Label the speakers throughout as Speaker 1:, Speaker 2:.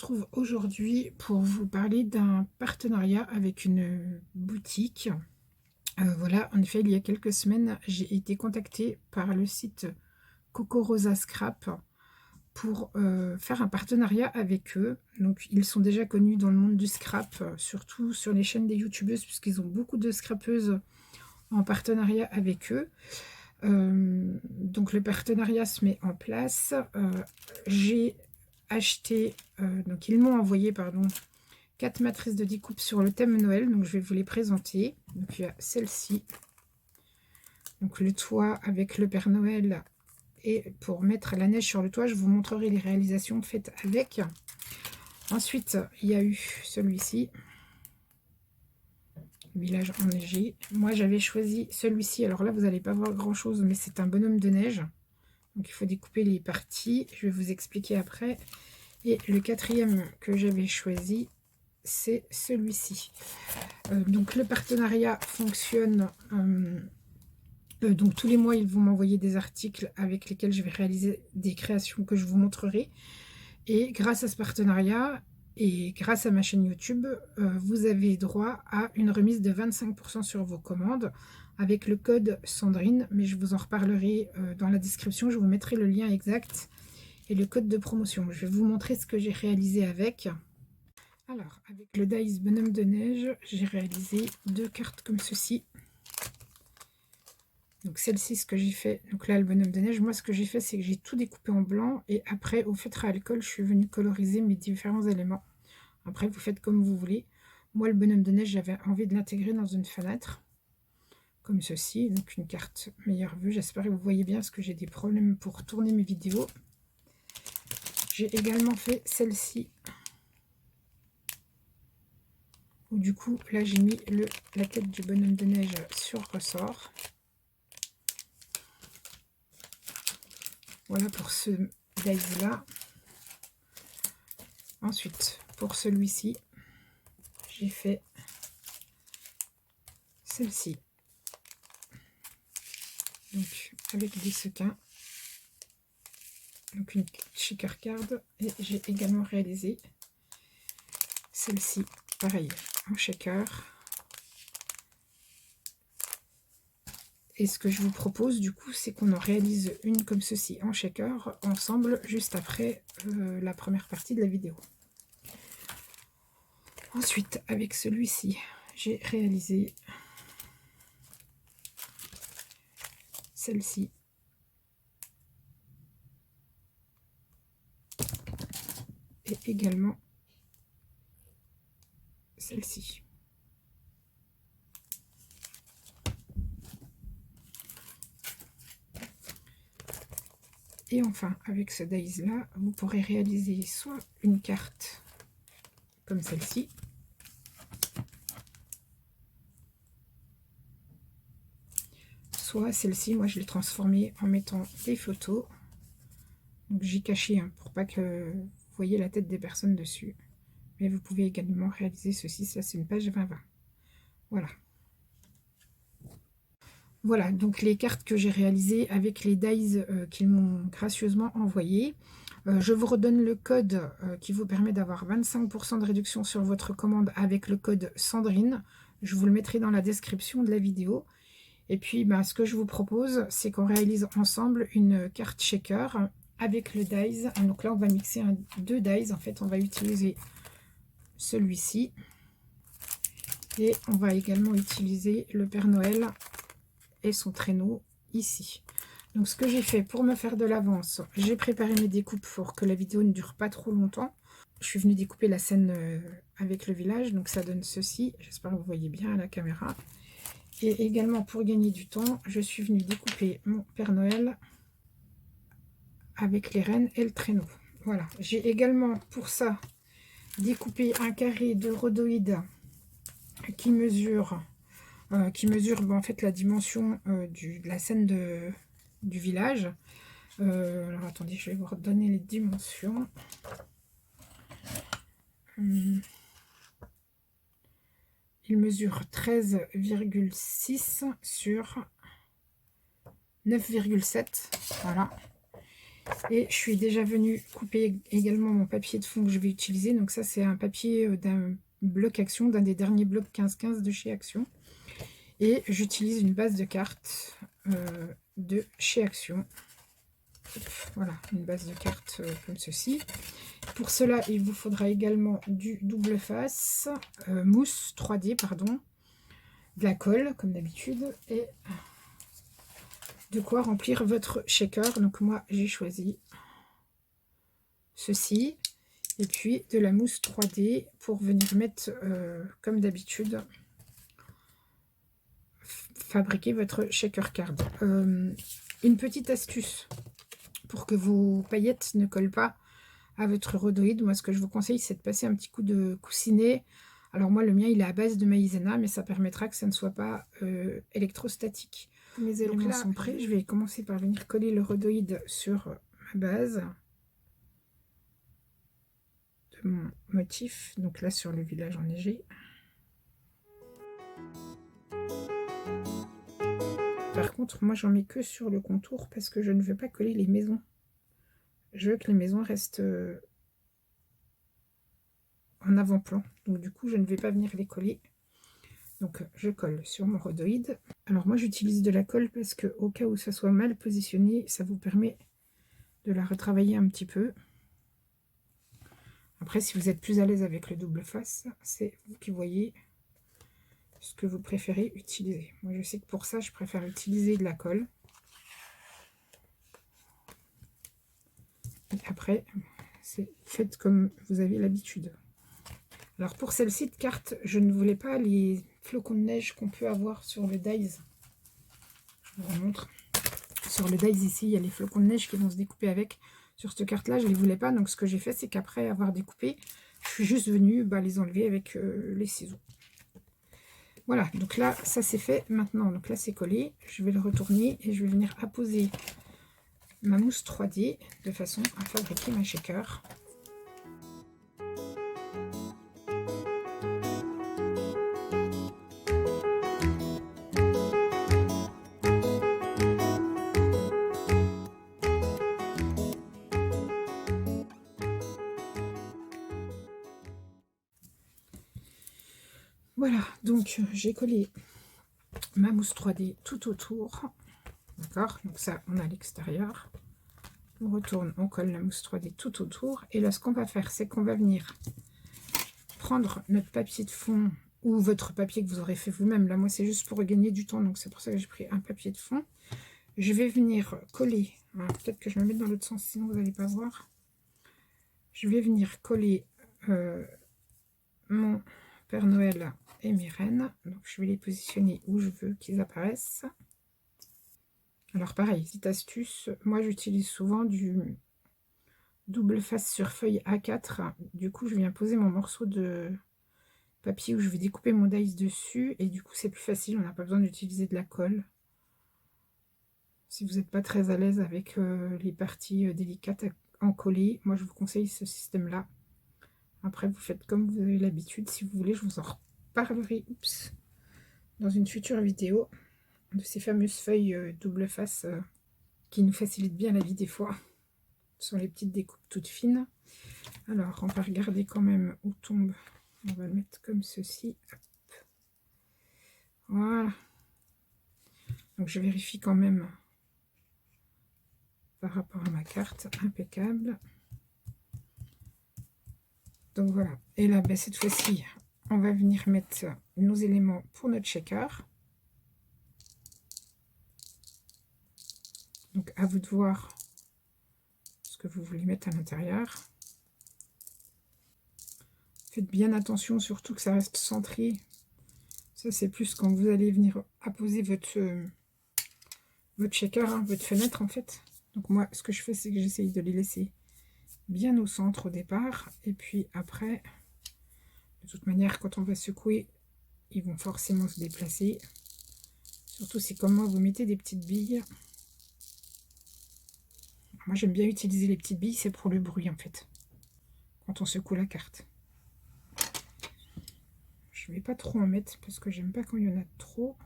Speaker 1: retrouve aujourd'hui pour vous parler d'un partenariat avec une boutique. Voilà, en effet, il y a quelques semaines, j'ai été contactée par le site Coco Rosa Scrap pour faire un partenariat avec eux. Donc, ils sont déjà connus dans le monde du scrap, surtout sur les chaînes des youtubeuses, puisqu'ils ont beaucoup de scrapeuses en partenariat avec eux. Donc, le partenariat se met en place. J'ai acheté, donc ils m'ont envoyé, pardon, 4 matrices de découpe sur le thème Noël. Donc, je vais vous les présenter. Donc, il y a celle-ci. Donc, le toit avec le Père Noël. Et pour mettre la neige sur le toit, je vous montrerai les réalisations faites avec. Ensuite, il y a eu celui-ci, village enneigé. Moi, j'avais choisi celui-ci. Alors là, vous n'allez pas voir grand-chose, mais c'est un bonhomme de neige. Donc, il faut découper les parties. Je vais vous expliquer après. Et le quatrième que j'avais choisi, c'est celui-ci. Donc, le partenariat fonctionne... donc tous les mois, ils vont m'envoyer des articles avec lesquels je vais réaliser des créations que je vous montrerai. Et grâce à ce partenariat et grâce à ma chaîne YouTube, vous avez droit à une remise de 25% sur vos commandes avec le code Sandrine. Mais je vous en reparlerai dans la description. Je vous mettrai le lien exact et le code de promotion. Je vais vous montrer ce que j'ai réalisé avec. Alors, avec le Dice Bonhomme de Neige, j'ai réalisé 2 cartes comme ceci. Donc celle-ci, ce que j'ai fait, donc là le bonhomme de neige, moi ce que j'ai fait c'est que j'ai tout découpé en blanc et après au feutre à alcool je suis venue coloriser mes différents éléments. Après vous faites comme vous voulez. Moi le bonhomme de neige j'avais envie de l'intégrer dans une fenêtre comme ceci, donc une carte meilleure vue. J'espère que vous voyez bien parce que j'ai des problèmes pour tourner mes vidéos. J'ai également fait celle-ci où du coup là j'ai mis la tête du bonhomme de neige sur ressort. Voilà pour ce dice là. Ensuite, pour celui-ci, j'ai fait celle-ci. Donc, avec des sequins. Donc, une shaker card. Et j'ai également réalisé celle-ci, pareil, en shaker. Et ce que je vous propose, du coup, c'est qu'on en réalise une comme ceci, en shaker, ensemble, juste après la première partie de la vidéo. Ensuite, avec celui-ci, j'ai réalisé celle-ci. Et également celle-ci. Et enfin, avec ce dice là, vous pourrez réaliser soit une carte comme celle-ci, soit celle-ci, moi je l'ai transformée en mettant des photos. Donc j'ai caché pour pas que vous voyez la tête des personnes dessus. Mais vous pouvez également réaliser ceci, ça c'est une page 20-20. Voilà. Voilà, donc les cartes que j'ai réalisées avec les dies qu'ils m'ont gracieusement envoyées. Je vous redonne le code qui vous permet d'avoir 25% de réduction sur votre commande avec le code Sandrine. Je vous le mettrai dans la description de la vidéo. Et puis, ce que je vous propose, c'est qu'on réalise ensemble une carte shaker avec le dies. Donc là, on va mixer 2 dies. En fait, on va utiliser celui-ci. Et on va également utiliser le Père Noël et son traîneau ici. Donc ce que j'ai fait pour me faire de l'avance, j'ai préparé mes découpes pour que la vidéo ne dure pas trop longtemps. Je suis venue découper la scène avec le village, donc ça donne ceci. J'espère que vous voyez bien à la caméra. Et également pour gagner du temps, je suis venue découper mon Père Noël avec les rennes et le traîneau. Voilà, j'ai également pour ça découpé un carré de rhodoïde qui mesure en fait la dimension de la scène du village. Alors attendez, je vais vous redonner les dimensions. Il mesure 13,6 sur 9,7. Voilà. Et je suis déjà venue couper également mon papier de fond que je vais utiliser. Donc ça, c'est un papier d'un bloc Action, d'un des derniers blocs 15-15 de chez Action. Et j'utilise une base de cartes de chez Action. Voilà, une base de cartes comme ceci. Pour cela, il vous faudra également du double face, mousse 3D, pardon, de la colle, comme d'habitude, et de quoi remplir votre shaker. Donc moi, j'ai choisi ceci, et puis de la mousse 3D pour venir mettre, comme d'habitude, fabriquer votre shaker card. Une petite astuce pour que vos paillettes ne collent pas à votre rhodoïde, moi ce que je vous conseille, c'est de passer un petit coup de coussinet. Alors moi, le mien, il est à base de maïzena, mais ça permettra que ça ne soit pas électrostatique. Mes éléments sont prêts. Je vais commencer par venir coller le rhodoïde sur ma base de mon motif. Donc là, sur le village enneigé. Par contre, moi, j'en mets que sur le contour parce que je ne veux pas coller les maisons. Je veux que les maisons restent en avant-plan. Donc du coup, je ne vais pas venir les coller. Donc je colle sur mon rhodoïde. Alors moi, j'utilise de la colle parce que au cas où ça soit mal positionné, ça vous permet de la retravailler un petit peu. Après, si vous êtes plus à l'aise avec le double face, c'est vous qui voyez ce que vous préférez utiliser. Moi, je sais que pour ça, je préfère utiliser de la colle. Et après, c'est faites comme vous avez l'habitude. Alors pour celle-ci de carte, je ne voulais pas les flocons de neige qu'on peut avoir sur le dies. Je vous remontre. Sur le dies ici, il y a les flocons de neige qui vont se découper avec. Sur cette carte-là, je ne les voulais pas. Donc ce que j'ai fait, c'est qu'après avoir découpé, je suis juste venue les enlever avec les ciseaux. Voilà, donc là, ça c'est fait maintenant. Donc là, c'est collé. Je vais le retourner et je vais venir apposer ma mousse 3D de façon à fabriquer ma shaker. Voilà, donc j'ai collé ma mousse 3D tout autour. D'accord, donc ça, on a l'extérieur. On retourne, on colle la mousse 3D tout autour. Et là, ce qu'on va faire, c'est qu'on va venir prendre notre papier de fond ou votre papier que vous aurez fait vous-même. Là, moi, c'est juste pour gagner du temps, donc c'est pour ça que j'ai pris un papier de fond. Je vais venir coller, peut-être que je me mets dans l'autre sens, sinon vous n'allez pas voir. Je vais venir coller mon Père Noël et mes reines. Donc, je vais les positionner où je veux qu'ils apparaissent. Alors, pareil, petite astuce, moi, j'utilise souvent du double face sur feuille A4. Du coup, je viens poser mon morceau de papier où je vais découper mon dies dessus. Et du coup, c'est plus facile, on n'a pas besoin d'utiliser de la colle. Si vous n'êtes pas très à l'aise avec les parties délicates à en coller, moi, je vous conseille ce système-là. Après, vous faites comme vous avez l'habitude. Si vous voulez, je vous en reparlerai dans une future vidéo de ces fameuses feuilles double face qui nous facilitent bien la vie des fois. Ce sont les petites découpes toutes fines. Alors, on va regarder quand même où tombe. On va le mettre comme ceci. Hop. Voilà. Donc, je vérifie quand même par rapport à ma carte. Impeccable. Donc, voilà. Et là, cette fois-ci, on va venir mettre nos éléments pour notre shaker. Donc, à vous de voir ce que vous voulez mettre à l'intérieur. Faites bien attention, surtout que ça reste centré. Ça, c'est plus quand vous allez venir apposer votre shaker, votre fenêtre, en fait. Donc, moi, ce que je fais, c'est que j'essaye de les laisser bien au centre au départ. Et puis, après, de toute manière, quand on va secouer, ils vont forcément se déplacer. Surtout si, comme moi, vous mettez des petites billes. Moi, j'aime bien utiliser les petites billes, c'est pour le bruit, en fait, quand on secoue la carte. Je ne vais pas trop en mettre parce que j'aime pas quand il y en a trop.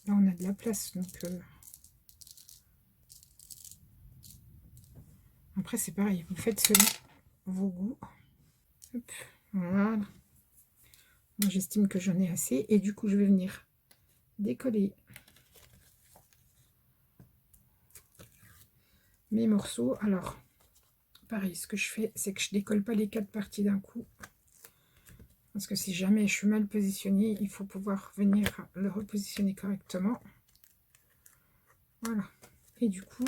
Speaker 1: Là, on a de la place, donc Après, c'est pareil, vous faites selon vos goûts. Hop, voilà. Moi, j'estime que j'en ai assez. Et du coup, je vais venir décoller mes morceaux. Alors, pareil, ce que je fais, c'est que je décolle pas les 4 parties d'un coup. Parce que si jamais je suis mal positionnée, il faut pouvoir venir le repositionner correctement. Voilà. Et du coup,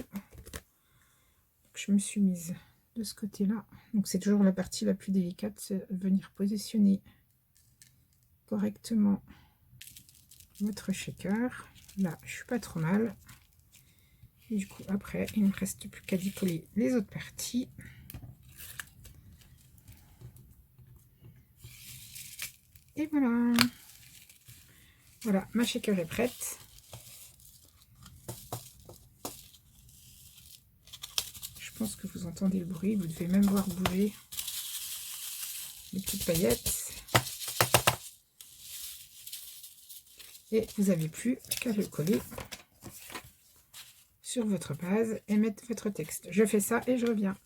Speaker 1: je me suis mise de ce côté-là. Donc c'est toujours la partie la plus délicate, c'est venir positionner correctement votre shaker. Là, je suis pas trop mal. Et du coup, après, il ne me reste plus qu'à décoller les autres parties. Et voilà. Voilà, ma shaker est prête. Je pense que vous entendez le bruit. Vous devez même voir bouger les petites paillettes. Et vous n'avez plus qu'à le coller sur votre base et mettre votre texte. Je fais ça et je reviens.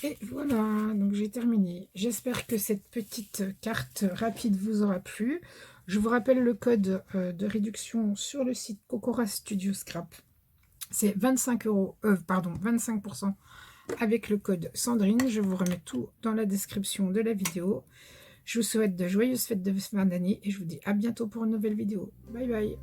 Speaker 1: Et voilà, donc j'ai terminé. J'espère que cette petite carte rapide vous aura plu. Je vous rappelle le code de réduction sur le site Kokora Studio Scrap. C'est 25% avec le code Sandrine. Je vous remets tout dans la description de la vidéo. Je vous souhaite de joyeuses fêtes de fin d'année et je vous dis à bientôt pour une nouvelle vidéo. Bye bye.